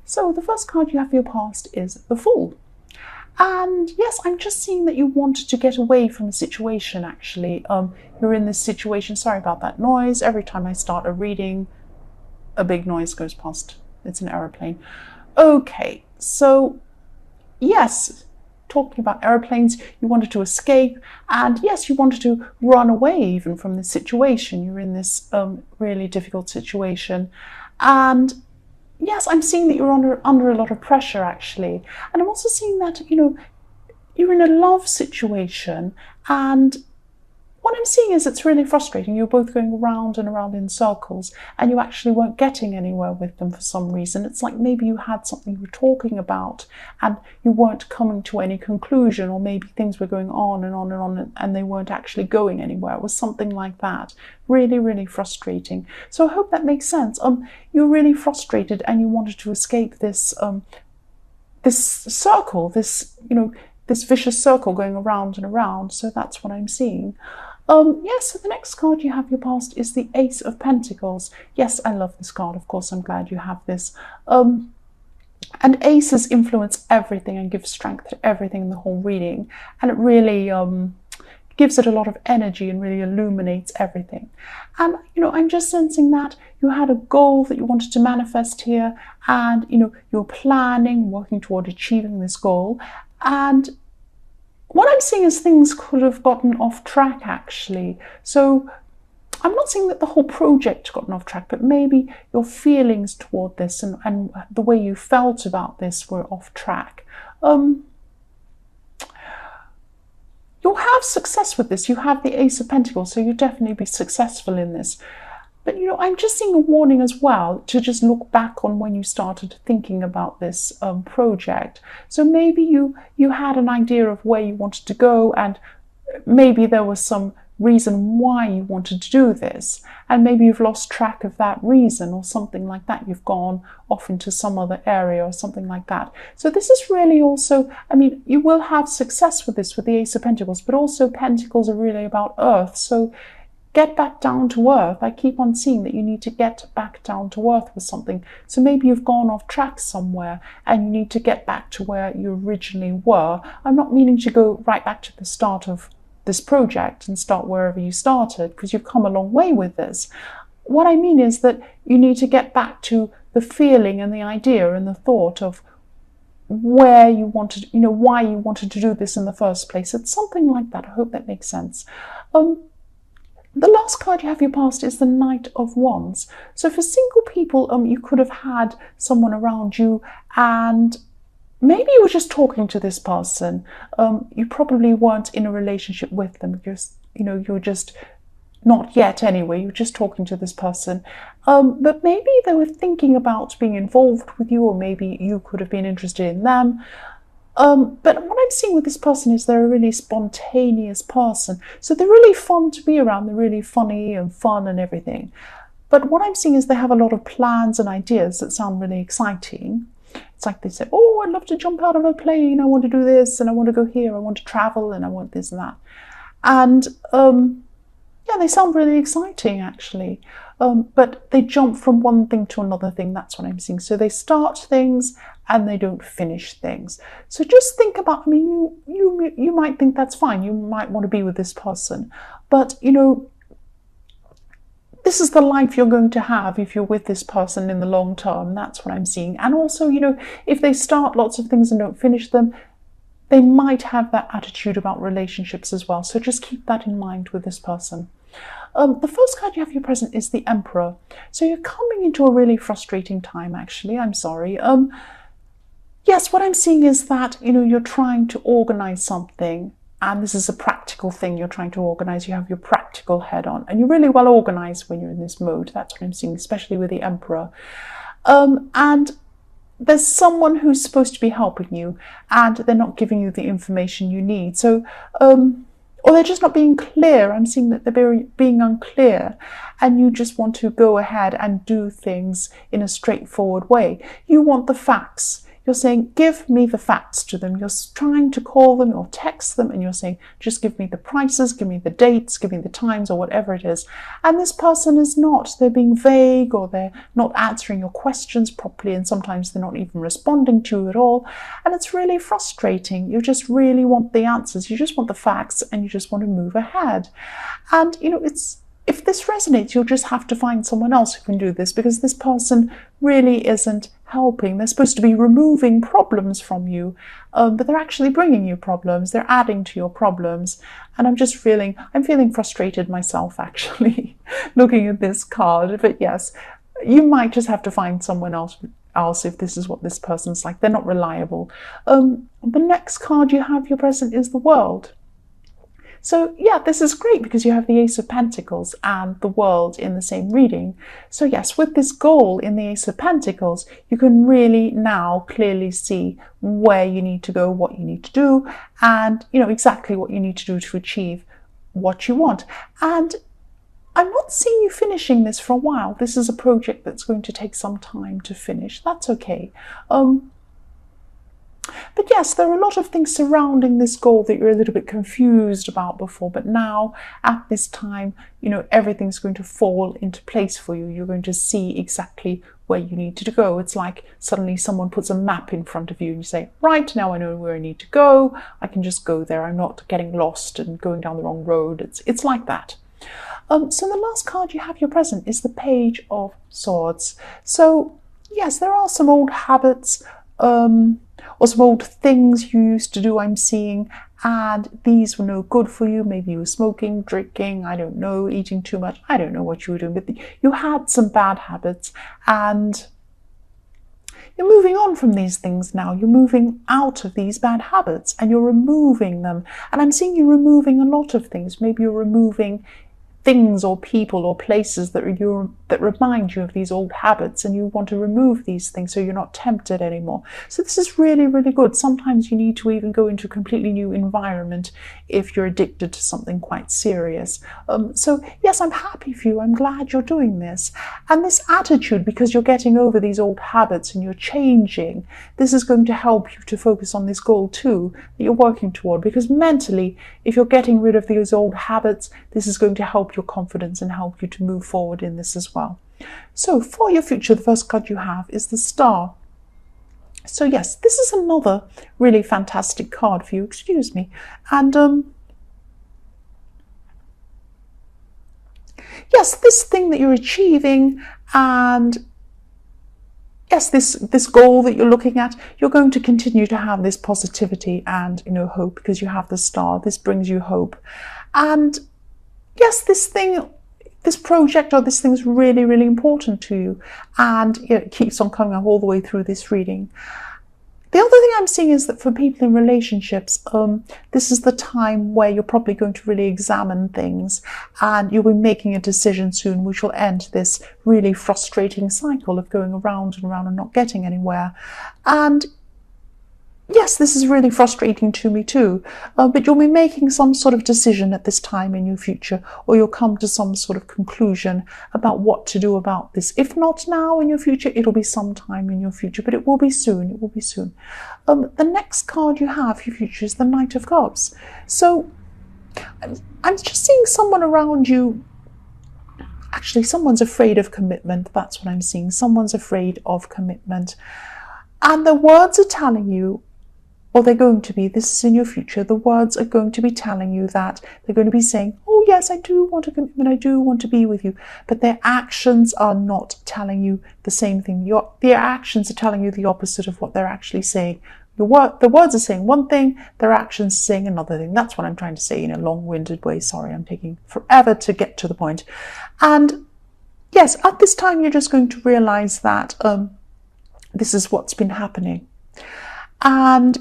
So the first card you have for your past is the Fool. And yes, I'm just seeing that you wanted to get away from the situation, actually. You're in this situation. Sorry about that noise. Every time I start a reading, a big noise goes past. It's an aeroplane. Okay, so yes, talking about aeroplanes, you wanted to escape, and yes, you wanted to run away even from this situation. You're in this really difficult situation, and yes, I'm seeing that you're under a lot of pressure, actually. And I'm also seeing that, you're in a love situation, and what I'm seeing is it's really frustrating. You're both going around and around in circles, and you actually weren't getting anywhere with them for some reason. It's like maybe you had something you were talking about and you weren't coming to any conclusion, or maybe things were going on and on and on and they weren't actually going anywhere. It was something like that. Really, really frustrating. So I hope that makes sense. You're really frustrated and you wanted to escape this this circle, this vicious circle going around and around. So that's what I'm seeing. Yes, so the next card you have your past is the Ace of Pentacles. Yes, I love this card. Of course, I'm glad you have this. And aces influence everything and give strength to everything in the whole reading. And it really gives it a lot of energy and really illuminates everything. And, I'm just sensing that you had a goal that you wanted to manifest here, and, you're planning, working toward achieving this goal. And what I'm seeing is things could have gotten off track, actually. So I'm not saying that the whole project gotten off track, but maybe your feelings toward this and the way you felt about this were off track. You'll have success with this. You have the Ace of Pentacles, so you'll definitely be successful in this. But, I'm just seeing a warning as well to just look back on when you started thinking about this project. So maybe you had an idea of where you wanted to go, and maybe there was some reason why you wanted to do this. And maybe you've lost track of that reason or something like that. You've gone off into some other area or something like that. So this is really also, you will have success with this, with the Ace of Pentacles, but also Pentacles are really about earth. So get back down to earth. I keep on seeing that you need to get back down to earth with something. So maybe you've gone off track somewhere and you need to get back to where you originally were. I'm not meaning to go right back to the start of this project and start wherever you started, because you've come a long way with this. What I mean is that you need to get back to the feeling and the idea and the thought of where you wanted, why you wanted to do this in the first place. It's something like that. I hope that makes sense. The last card you have your past is the Knight of Wands. So for single people, you could have had someone around you, and maybe you were just talking to this person. You probably weren't in a relationship with them. You're just not yet anyway. You're just talking to this person. But maybe they were thinking about being involved with you, or maybe you could have been interested in them. But what I'm seeing with this person is they're a really spontaneous person. So they're really fun to be around. They're really funny and fun and everything. But what I'm seeing is they have a lot of plans and ideas that sound really exciting. It's like they say, oh, I'd love to jump out of a plane. I want to do this, and I want to go here. I want to travel, and I want this and that. And yeah, they sound really exciting, actually. But they jump from one thing to another thing. That's what I'm seeing. So they start things and they don't finish things. So just think about, you might think that's fine. You might want to be with this person. But, this is the life you're going to have if you're with this person in the long term. That's what I'm seeing. And also, if they start lots of things and don't finish them, they might have that attitude about relationships as well. So just keep that in mind with this person. The first card you have your present is the Emperor. So you're coming into a really frustrating time, actually. I'm sorry. Yes, what I'm seeing is that, you're trying to organize something, and this is a practical thing you're trying to organize. You have your practical head on, and you're really well organized when you're in this mode. That's what I'm seeing, especially with the Emperor. And there's someone who's supposed to be helping you, and they're not giving you the information you need. So, or they're just not being clear. I'm seeing that they're being unclear, and you just want to go ahead and do things in a straightforward way. You want the facts. you're saying, give me the facts to them. You're trying to call them or text them and you're saying, just give me the prices, give me the dates, give me the times or whatever it is. And this person is not. They're being vague or they're not answering your questions properly, and sometimes they're not even responding to you at all. And it's really frustrating. You just really want the answers. You just want the facts and you just want to move ahead. And, if this resonates, you'll just have to find someone else who can do this, because this person really isn't helping. They're supposed to be removing problems from you, but they're actually bringing you problems. They're adding to your problems. And I'm feeling frustrated myself, actually, looking at this card. But yes, you might just have to find someone else if this is what this person's like. They're not reliable. The next card you have, your present, is the World. So yeah, this is great because you have the Ace of Pentacles and the World in the same reading. So yes, with this goal in the Ace of Pentacles, you can really now clearly see where you need to go, what you need to do, and exactly what you need to do to achieve what you want. And I'm not seeing you finishing this for a while. This is a project that's going to take some time to finish. That's okay. But yes, there are a lot of things surrounding this goal that you're a little bit confused about before, but now at this time, everything's going to fall into place for you. You're going to see exactly where you need to go. It's like suddenly someone puts a map in front of you and you say, right, now I know where I need to go. I can just go there. I'm not getting lost and going down the wrong road. It's like that. So the last card you have, your present, is the Page of Swords. So yes, there are some old habits, or some old things you used to do, I'm seeing, and these were no good for you. Maybe you were smoking, drinking, I don't know, eating too much. I don't know what you were doing, but you had some bad habits, and you're moving on from these things now. You're moving out of these bad habits and you're removing them. And I'm seeing you removing a lot of things. Maybe you're removing things or people or places that remind you of these old habits, and you want to remove these things so you're not tempted anymore. So this is really, really good. Sometimes you need to even go into a completely new environment if you're addicted to something quite serious. So yes, I'm happy for you. I'm glad you're doing this. And this attitude, because you're getting over these old habits and you're changing, this is going to help you to focus on this goal too that you're working toward, because mentally, if you're getting rid of these old habits, this is going to help your confidence and help you to move forward in this as well. So for your future, the first card you have is the Star. So yes, this is another really fantastic card for you, excuse me. And yes, this thing that you're achieving, and yes, this goal that you're looking at, you're going to continue to have this positivity and hope, because you have the Star. This brings you hope. And yes, this project or this thing is really, really important to you, and it keeps on coming up all the way through this reading. The other thing I'm seeing is that for people in relationships, this is the time where you're probably going to really examine things, and you'll be making a decision soon which will end this really frustrating cycle of going around and around and not getting anywhere. And yes, this is really frustrating to me too, but you'll be making some sort of decision at this time in your future, or you'll come to some sort of conclusion about what to do about this. If not now in your future, it'll be sometime in your future, but it will be soon. It will be soon. The next card you have for your future is the Knight of Cups. So I'm just seeing someone around you. Actually, someone's afraid of commitment. That's what I'm seeing. Someone's afraid of commitment. And the words are telling you, or they're going to be, this is in your future, the words are going to be telling you that they're going to be saying, oh yes, I do want a commitment, I do want to be with you, but their actions are not telling you the same thing. Their actions are telling you the opposite of what they're actually saying. The words are saying one thing, their actions are saying another thing. That's what I'm trying to say in a long-winded way. Sorry, I'm taking forever to get to the point. And yes, at this time, you're just going to realize that this is what's been happening. And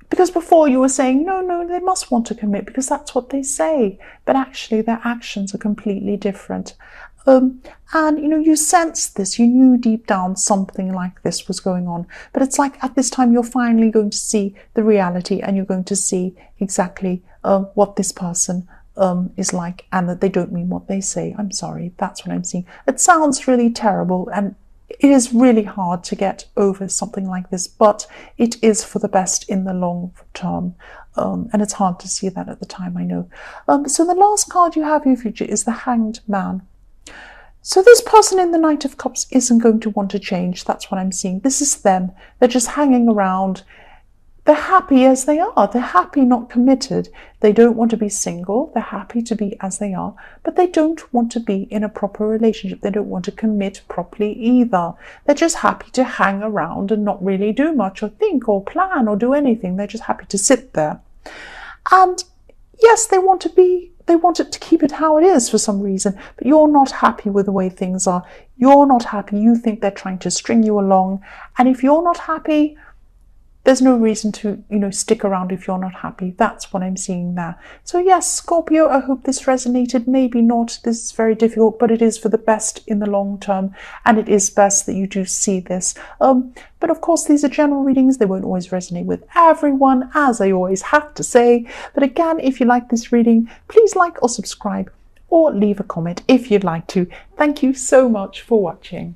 because before you were saying, no, they must want to commit because that's what they say. But actually their actions are completely different. And, you sensed this. You knew deep down something like this was going on. But it's like at this time, you're finally going to see the reality, and you're going to see exactly what this person is like, and that they don't mean what they say. I'm sorry. That's what I'm seeing. It sounds really terrible, and it is really hard to get over something like this, but it is for the best in the long term. And it's hard to see that at the time, I know. So the last card you have in your future is the Hanged Man. So this person in the Knight of Cups isn't going to want to change. That's what I'm seeing. This is them. They're just hanging around. They're happy as they are. They're happy, not committed. They don't want to be single. They're happy to be as they are, but they don't want to be in a proper relationship. They don't want to commit properly either. They're just happy to hang around and not really do much or think or plan or do anything. They're just happy to sit there. And yes, they want it to keep it how it is for some reason, but you're not happy with the way things are. You're not happy. You think they're trying to string you along. And if you're not happy, there's no reason to, stick around if you're not happy. That's what I'm seeing there. So yes, Scorpio, I hope this resonated. Maybe not. This is very difficult, but it is for the best in the long term. And it is best that you do see this. But of course, these are general readings. They won't always resonate with everyone, as I always have to say. But again, if you like this reading, please like or subscribe or leave a comment if you'd like to. Thank you so much for watching.